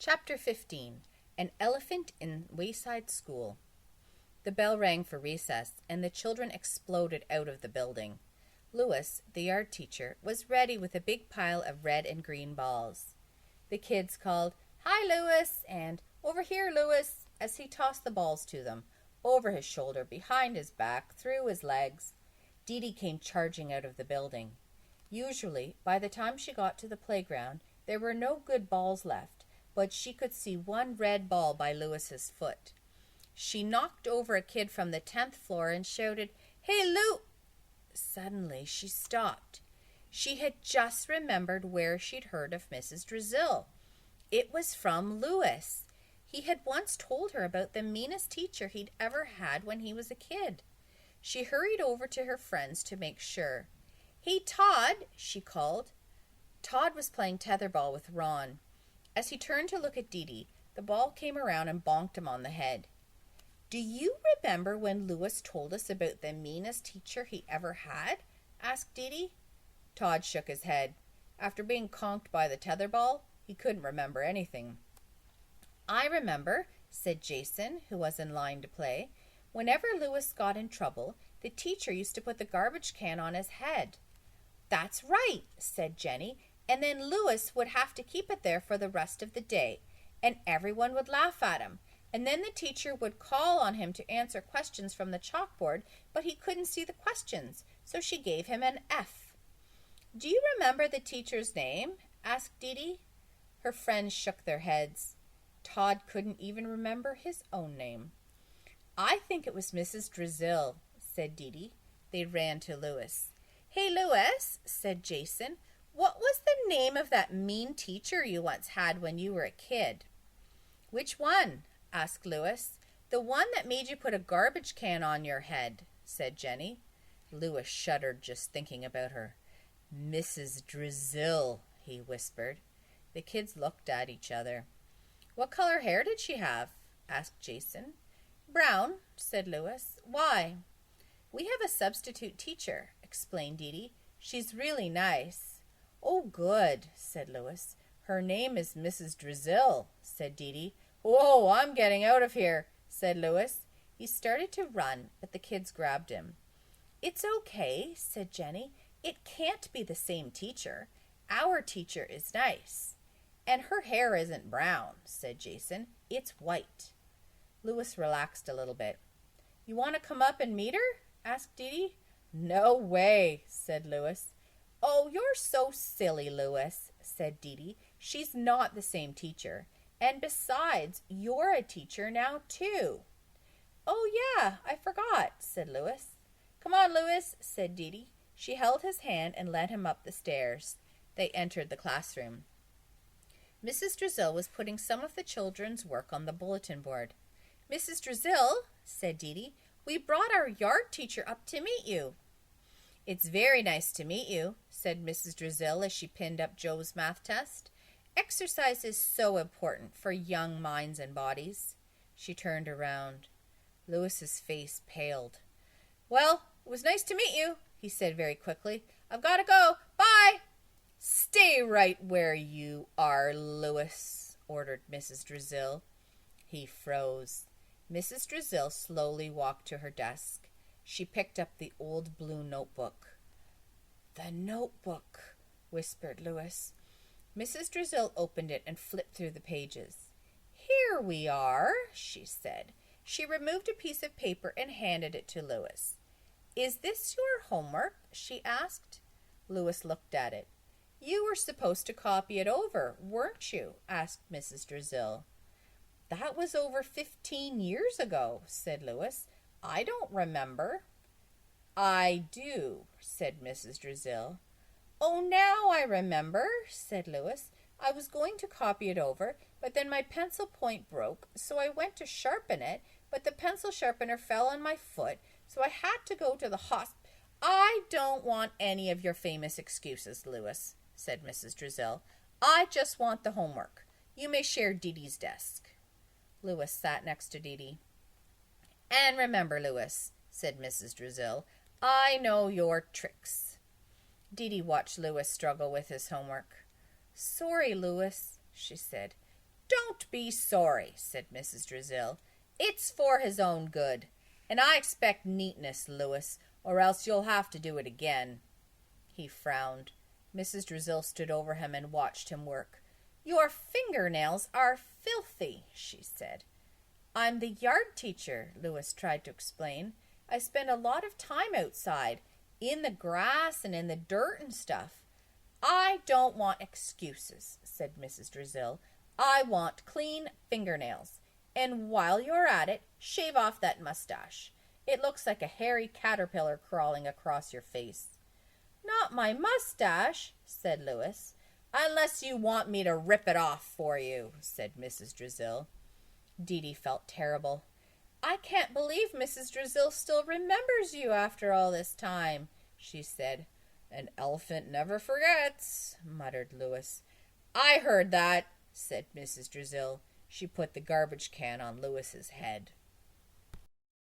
Chapter 15. An Elephant in Wayside School. The bell rang for recess, and the children exploded out of the building. Louis, the yard teacher, was ready with a big pile of red and green balls. The kids called, "Hi, Louis," and "Over here, Louis," as he tossed the balls to them, over his shoulder, behind his back, through his legs. Dee came charging out of the building. Usually, by the time she got to the playground, there were no good balls left, but she could see one red ball by Louis's foot. She knocked over a kid from the 10th floor and shouted, "Hey, Lou!" Suddenly she stopped. She had just remembered where she'd heard of Mrs. Drizzle. It was from Louis. He had once told her about the meanest teacher he'd ever had when he was a kid. She hurried over to her friends to make sure. "Hey, Todd," she called. Todd was playing tetherball with Ron. As he turned to look at Dee, the ball came around and bonked him on the head. "Do you remember when Louis told us about the meanest teacher he ever had?" asked Dee. Todd shook his head. After being conked by the tetherball, he couldn't remember anything. "I remember," said Jason, who was in line to play. "Whenever Louis got in trouble, the teacher used to put the garbage can on his head." "That's right," said Jenny, "and then Louis would have to keep it there for the rest of the day, and everyone would laugh at him. And then the teacher would call on him to answer questions from the chalkboard, but he couldn't see the questions, so she gave him an F." "Do you remember the teacher's name?" asked Dee. Her friends shook their heads. Todd couldn't even remember his own name. "I think it was Mrs. Drizzle," said Dee. They ran to Louis. "Hey, Louis," said Jason, "what was the name of that mean teacher you once had when you were a kid?" "Which one?" asked Louis. "The one that made you put a garbage can on your head," said Jenny. Louis shuddered just thinking about her. "Mrs. Drizzle," he whispered. The kids looked at each other. "What color hair did she have?" asked Jason. "Brown," said Louis. "Why?" "We have a substitute teacher," explained Dee. "She's really nice." "Oh, good," said Louis. "Her name is Mrs. Drizzle," said Dee. "Whoa, I'm getting out of here," said Louis. He started to run, but the kids grabbed him. "It's okay," said Jenny. "It can't be the same teacher. Our teacher is nice." "And her hair isn't brown," said Jason. "It's white." Louis relaxed a little bit. "You want to come up and meet her?" asked Dee. "No way," said Louis. "Oh, you're so silly, Louis," said Dee. "She's not the same teacher. And besides, you're a teacher now, too." "Oh, yeah, I forgot," said Louis. "Come on, Louis," said Dee. She held his hand and led him up the stairs. They entered the classroom. Mrs. Drizzle was putting some of the children's work on the bulletin board. "Mrs. Drizzle," said Dee, "we brought our yard teacher up to meet you." "It's very nice to meet you," said Mrs. Drizzle as she pinned up Joe's math test. "Exercise is so important for young minds and bodies." She turned around. Louis's face paled. "Well, it was nice to meet you," he said very quickly. "I've got to go. Bye." "Stay right where you are, Louis," ordered Mrs. Drizzle. He froze. Mrs. Drizzle slowly walked to her desk. She picked up the old blue notebook. "The notebook," whispered Louis. Mrs. Drizzle opened it and flipped through the pages. "Here we are," she said. She removed a piece of paper and handed it to Louis. "Is this your homework?" she asked. Louis looked at it. "You were supposed to copy it over, weren't you?" asked Mrs. Drizzle. "That was over 15 years ago," said Louis. "I don't remember." "I do," said Mrs. Drizzle. "Oh, now I remember," said Louis. "I was going to copy it over, but then my pencil point broke, so I went to sharpen it, but the pencil sharpener fell on my foot, so I had to go to the hospital." "I don't want any of your famous excuses, Louis," said Mrs. Drizzle. "I just want the homework. You may share Dee's desk." Louis sat next to Dee. "And remember, Louis," said Mrs. Drizzle, "I know your tricks." Dee watched Louis struggle with his homework. "Sorry, Louis," she said. "Don't be sorry," said Mrs. Drizzle. "It's for his own good. And I expect neatness, Louis, or else you'll have to do it again." He frowned. Mrs. Drizzle stood over him and watched him work. "Your fingernails are filthy," she said. "I'm the yard teacher," Louis tried to explain. "I spend a lot of time outside, in the grass and in the dirt and stuff." "I don't want excuses," said Mrs. Drizzle. "I want clean fingernails. And while you're at it, shave off that mustache. It looks like a hairy caterpillar crawling across your face." "Not my mustache," said Louis. "Unless you want me to rip it off for you," said Mrs. Drizzle. Dee Dee felt terrible. "I can't believe Mrs. Drizzle still remembers you after all this time," she said. "An elephant never forgets," muttered Louis. "I heard that," said Mrs. Drizzle. She put the garbage can on Louis's head.